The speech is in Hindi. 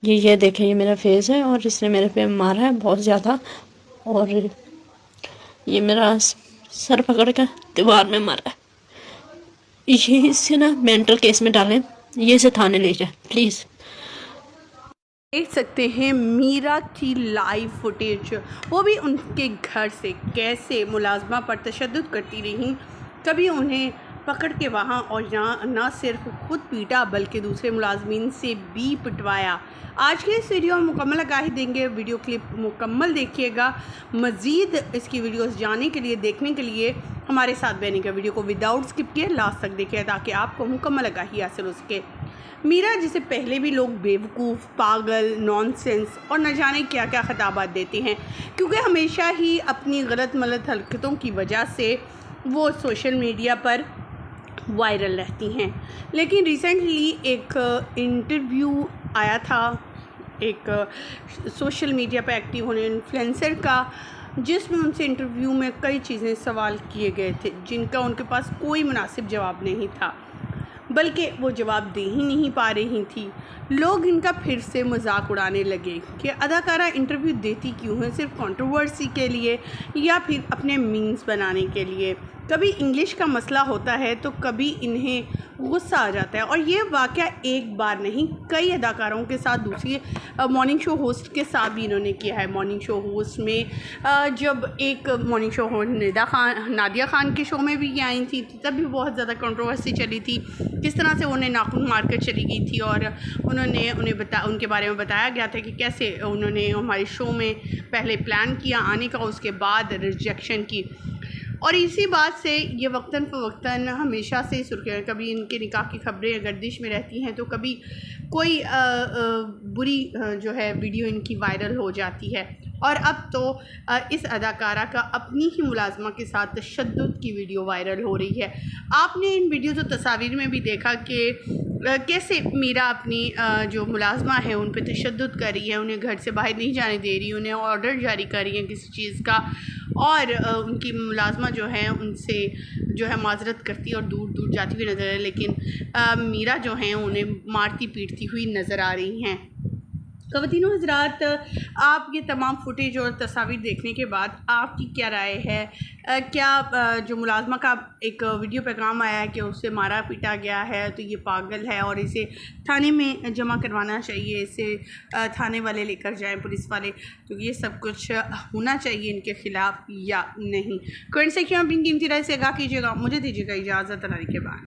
ये देखें, ये मेरा फेस है और इसने मेरे पे मारा है बहुत ज़्यादा। और ये मेरा सर पकड़ कर दीवार में मारा है। ये इससे ना मेंटल केस में डालें, ये इसे थाने ले जाए प्लीज़। देख सकते हैं मीरा की लाइव फुटेज, वो भी उनके घर से कैसे मुलाजमा पर तशद्दुद करती रहीं। कभी उन्हें पकड़ के वहाँ और यहाँ ना सिर्फ खुद पीटा बल्कि दूसरे मुलाजमीन से भी पिटवाया। आज के इस वीडियो में मुकम्मल आगाही देंगे, वीडियो क्लिप मुकम्मल देखिएगा। मज़ीद इसकी वीडियोस जानने के लिए, देखने के लिए हमारे साथ बनिएगा। वीडियो को विदाउट स्किप किए लास्ट तक देखिए ताकि आपको मुकम्मल आगाही हासिल हो सके। मीरा, जिसे पहले भी लोग बेवकूफ़, पागल, नॉनसेंस और न जाने क्या क्या खिताबात देते हैं, क्योंकि हमेशा ही अपनी गलत मलत हरकतों की वजह से वो सोशल मीडिया पर वायरल रहती हैं। लेकिन रिसेंटली एक इंटरव्यू आया था एक सोशल मीडिया पर एक्टिव होने इन्फ्लुएंसर का, जिसमें उनसे इंटरव्यू में कई चीज़ें सवाल किए गए थे जिनका उनके पास कोई मुनासिब जवाब नहीं था, बल्कि वो जवाब दे ही नहीं पा रही थी। लोग इनका फिर से मजाक उड़ाने लगे कि अदाकारा इंटरव्यू देती क्यों है, सिर्फ कंट्रोवर्सी के लिए या फिर अपने मीम्स बनाने के लिए। कभी इंग्लिश का मसला होता है तो कभी इन्हें गुस्सा आ जाता है। और ये वाक़या एक बार नहीं, कई अदाकारों के साथ, दूसरी मॉर्निंग शो होस्ट के साथ भी इन्होंने किया है। मॉर्निंग शो होस्ट में जब एक morning show host Nadia Khan के शो में भी ये आई थी, तब भी बहुत ज़्यादा कंट्रोवर्सी चली थी। किस तरह से उन्हें नाखून मार कर चली गई थी और उनके बारे में बताया गया था कि कैसे उन्होंने हमारे शो में पहले प्लान किया आने का, उसके बाद रिजेक्शन की। और इसी बात से ये वक्तन फ़वक्तन हमेशा से सुर्खियाँ, कभी इनके निकाह की खबरें गर्दिश में रहती हैं तो कभी कोई बुरी जो है वीडियो इनकी वायरल हो जाती है। और अब तो इस अदाकारा का अपनी ही मुलाजमा के साथ तशद्दुद की वीडियो वायरल हो रही है। आपने इन वीडियो तो तस्वीर में भी देखा कि कैसे मीरा अपनी जो मुलाजमा है उन पर तशद्दुद कर रही है, उन्हें घर से बाहर नहीं जाने दे रही, उन्हें ऑर्डर जारी कर रही है किसी चीज़ का, और उनकी मुलाजमा जो है उनसे जो है माजरत करती और दूर दूर जाती हुई नज़र है। लेकिन मीरा जो हैं उन्हें मारती पीटती हुई नज़र आ रही हैं। ख़वातीनो हज़रात, आप ये तमाम फुटेज और तस्वीर देखने के बाद आपकी क्या राय है? क्या जो मुलाजमा का एक वीडियो पैगाम आया है कि उसे मारा पीटा गया है तो ये पागल है और इसे थाने में जमा करवाना चाहिए, इसे थाने वाले लेकर जाएं, पुलिस वाले, तो ये सब कुछ होना चाहिए इनके ख़िलाफ़ या नहीं? कमेंट सेक्शन में अपनी कीमती राय से आगाह कीजिएगा। मुझे दीजिएगा इजाज़त, अल्लाह के बाद।